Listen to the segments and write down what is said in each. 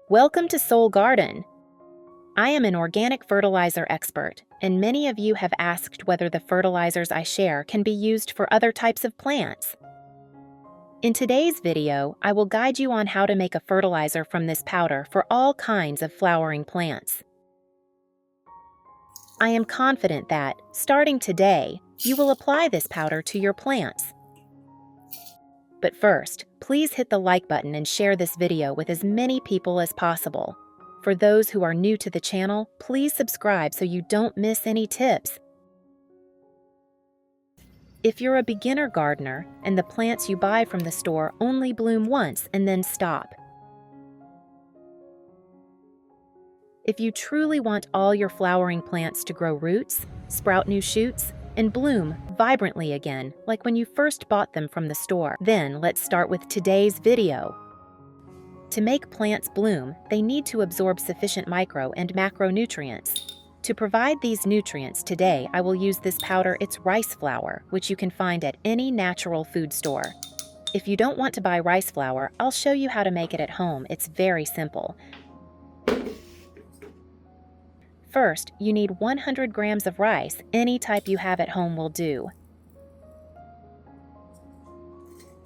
Welcome to Soul Garden. I am an organic fertilizer expert, and many of you have asked whether the fertilizers I share can be used for other types of plants. In today's video, I will guide you on how to make a fertilizer from this powder for all kinds of flowering plants. I am confident that, starting today, you will apply this powder to your plants. But first, please hit the like button and share this video with as many people as possible. For those who are new to the channel, please subscribe so you don't miss any tips. If you're a beginner gardener and the plants you buy from the store only bloom once and then stop, if you truly want all your flowering plants to grow roots, sprout new shoots, and bloom vibrantly again, like when you first bought them from the store, then let's start with today's video. To make plants bloom, they need to absorb sufficient micro and macronutrients. To provide these nutrients today, I will use this powder. It's rice flour, which you can find at any natural food store. If you don't want to buy rice flour, I'll show you how to make it at home. It's very simple. First, you need 100 grams of rice. Any type you have at home will do.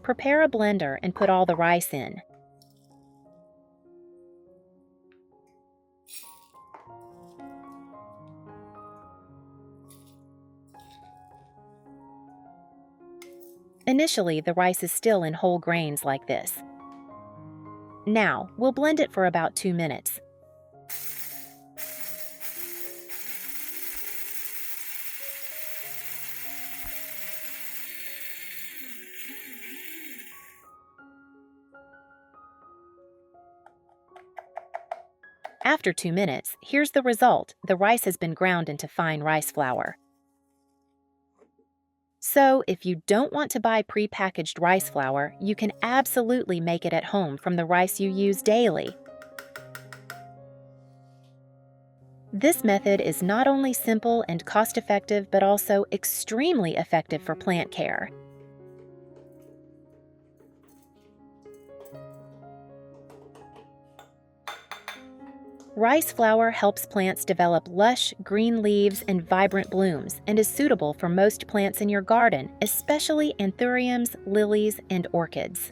Prepare a blender and put all the rice in. Initially, the rice is still in whole grains like this. Now, we'll blend it for about 2 minutes. After 2 minutes, here's the result. The rice has been ground into fine rice flour. So, if you don't want to buy pre-packaged rice flour, you can absolutely make it at home from the rice you use daily. This method is not only simple and cost-effective, but also extremely effective for plant care. Rice flour helps plants develop lush, green leaves and vibrant blooms and is suitable for most plants in your garden, especially anthuriums, lilies, and orchids.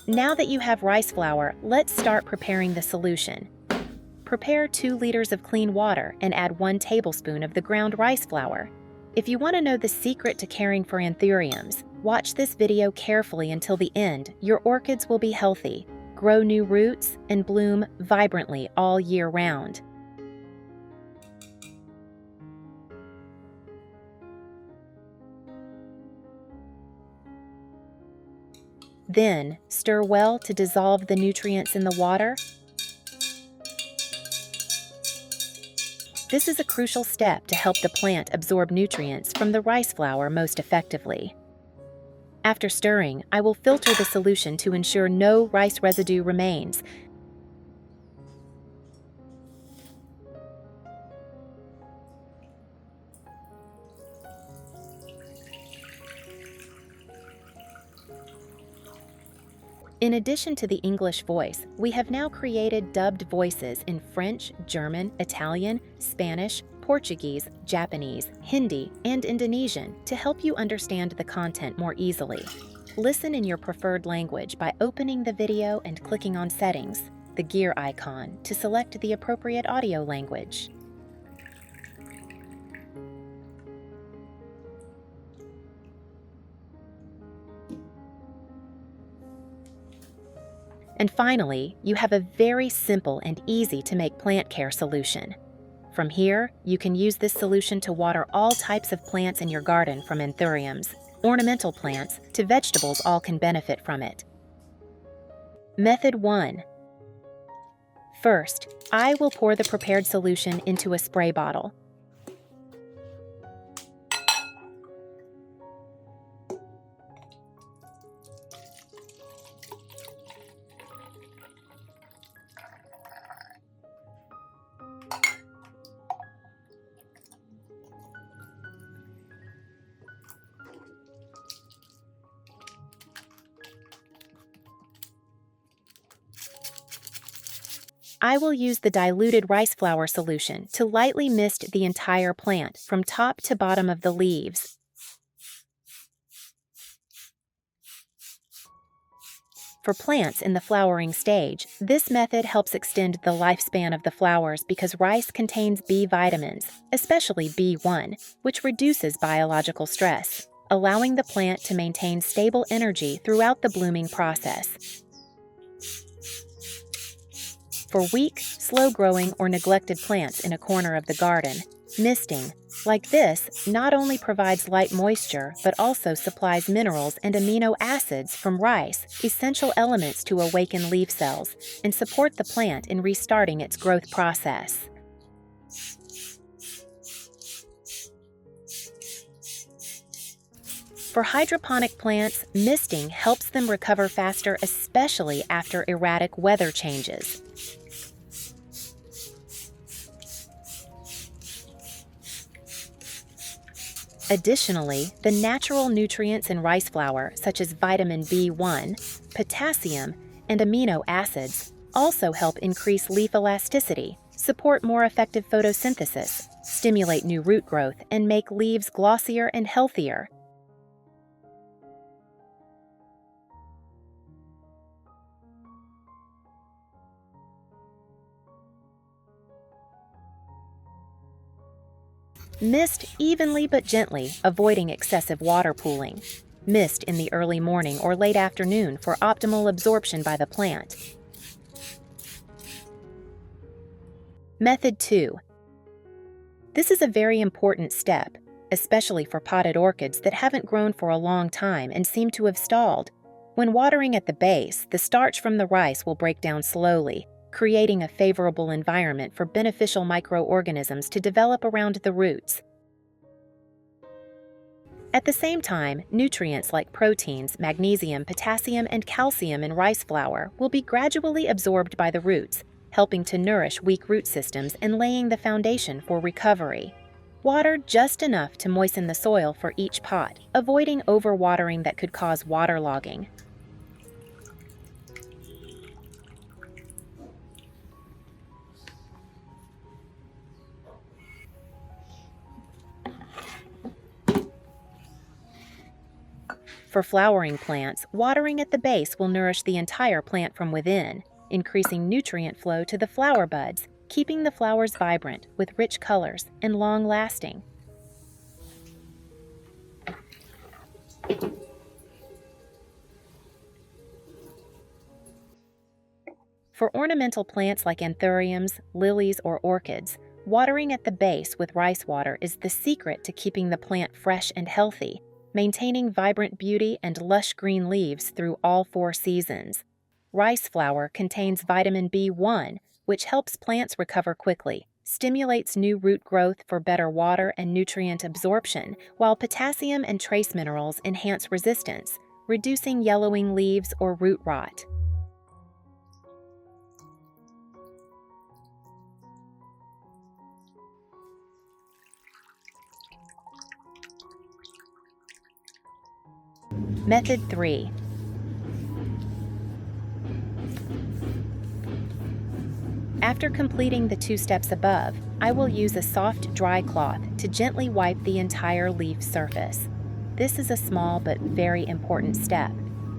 Now that you have rice flour, let's start preparing the solution. Prepare 2 liters of clean water and add 1 tablespoon of the ground rice flour. If you want to know the secret to caring for anthuriums, watch this video carefully until the end. Your orchids will be healthy, grow new roots, and bloom vibrantly all year round. Then, stir well to dissolve the nutrients in the water. This is a crucial step to help the plant absorb nutrients from the rice flour most effectively. After stirring, I will filter the solution to ensure no rice residue remains. In addition to the English voice, we have now created dubbed voices in French, German, Italian, Spanish, Portuguese, Japanese, Hindi, and Indonesian to help you understand the content more easily. Listen in your preferred language by opening the video and clicking on Settings, the gear icon, to select the appropriate audio language. And finally, you have a very simple and easy to make plant care solution. From here, you can use this solution to water all types of plants in your garden, from anthuriums, ornamental plants, to vegetables. All can benefit from it. Method 1. First, I will pour the prepared solution into a spray bottle. I will use the diluted rice flour solution to lightly mist the entire plant from top to bottom of the leaves. For plants in the flowering stage, this method helps extend the lifespan of the flowers because rice contains B vitamins, especially B1, which reduces biological stress, allowing the plant to maintain stable energy throughout the blooming process. For weak, slow-growing, or neglected plants in a corner of the garden, misting, like this, not only provides light moisture but also supplies minerals and amino acids from rice, essential elements to awaken leaf cells and support the plant in restarting its growth process. For hydroponic plants, misting helps them recover faster, especially after erratic weather changes. Additionally, the natural nutrients in rice flour, such as vitamin B1, potassium, and amino acids, also help increase leaf elasticity, support more effective photosynthesis, stimulate new root growth, and make leaves glossier and healthier. Mist evenly but gently, avoiding excessive water pooling. Mist in the early morning or late afternoon for optimal absorption by the plant. Method 2. This is a very important step, especially for potted orchids that haven't grown for a long time and seem to have stalled. When watering at the base, the starch from the rice will break down slowly, creating a favorable environment for beneficial microorganisms to develop around the roots. At the same time, nutrients like proteins, magnesium, potassium, and calcium in rice flour will be gradually absorbed by the roots, helping to nourish weak root systems and laying the foundation for recovery. Water just enough to moisten the soil for each pot, avoiding overwatering that could cause waterlogging. For flowering plants, watering at the base will nourish the entire plant from within, increasing nutrient flow to the flower buds, keeping the flowers vibrant with rich colors and long-lasting. For ornamental plants like anthuriums, lilies, or orchids, watering at the base with rice water is the secret to keeping the plant fresh and healthy, maintaining vibrant beauty and lush green leaves through all 4 seasons. Rice flour contains vitamin B1, which helps plants recover quickly, stimulates new root growth for better water and nutrient absorption, while potassium and trace minerals enhance resistance, reducing yellowing leaves or root rot. Method 3. After completing the 2 steps above, I will use a soft, dry cloth to gently wipe the entire leaf surface. This is a small but very important step,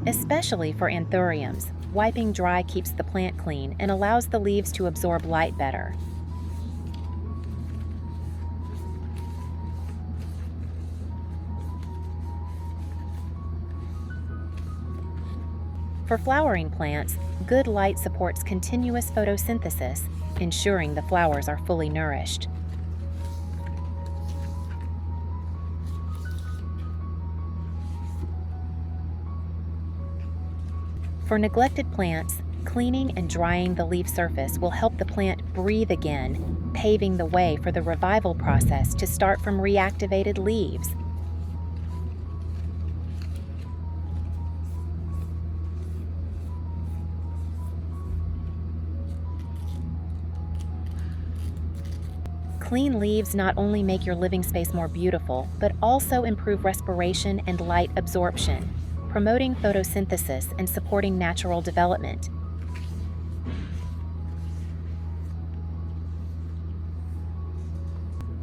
especially for anthuriums. Wiping dry keeps the plant clean and allows the leaves to absorb light better. For flowering plants, good light supports continuous photosynthesis, ensuring the flowers are fully nourished. For neglected plants, cleaning and drying the leaf surface will help the plant breathe again, paving the way for the revival process to start from reactivated leaves. Clean leaves not only make your living space more beautiful, but also improve respiration and light absorption, promoting photosynthesis and supporting natural development.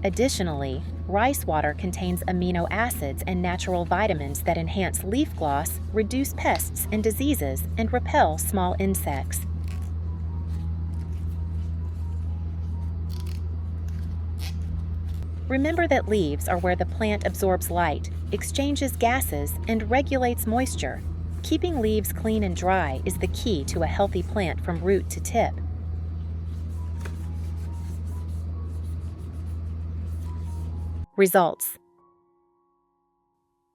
Additionally, rice water contains amino acids and natural vitamins that enhance leaf gloss, reduce pests and diseases, and repel small insects. Remember that leaves are where the plant absorbs light, exchanges gases, and regulates moisture. Keeping leaves clean and dry is the key to a healthy plant from root to tip. Results.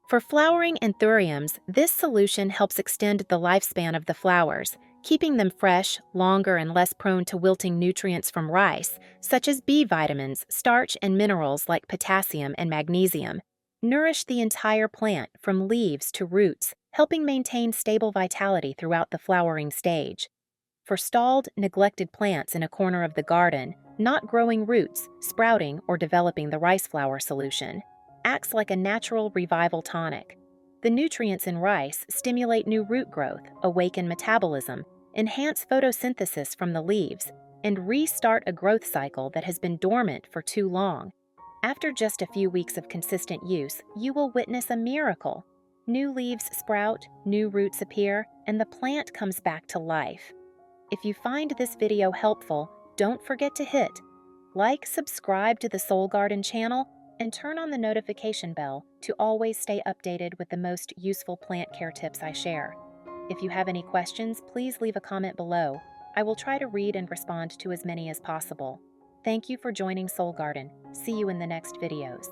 For flowering anthuriums, this solution helps extend the lifespan of the flowers, keeping them fresh, longer, and less prone to wilting nutrients from rice, such as B vitamins, starch, and minerals like potassium and magnesium. Nourish the entire plant from leaves to roots, helping maintain stable vitality throughout the flowering stage. For stalled, neglected plants in a corner of the garden, not growing roots, sprouting, or developing the rice flower solution acts like a natural revival tonic. The nutrients in rice stimulate new root growth, awaken metabolism, enhance photosynthesis from the leaves, and restart a growth cycle that has been dormant for too long. After just a few weeks of consistent use, you will witness a miracle. New leaves sprout, new roots appear, and the plant comes back to life. If you find this video helpful, don't forget to hit like, subscribe to the Soul Garden channel, and turn on the notification bell to always stay updated with the most useful plant care tips I share. If you have any questions, please leave a comment below. I will try to read and respond to as many as possible. Thank you for joining Soul Garden. See you in the next videos.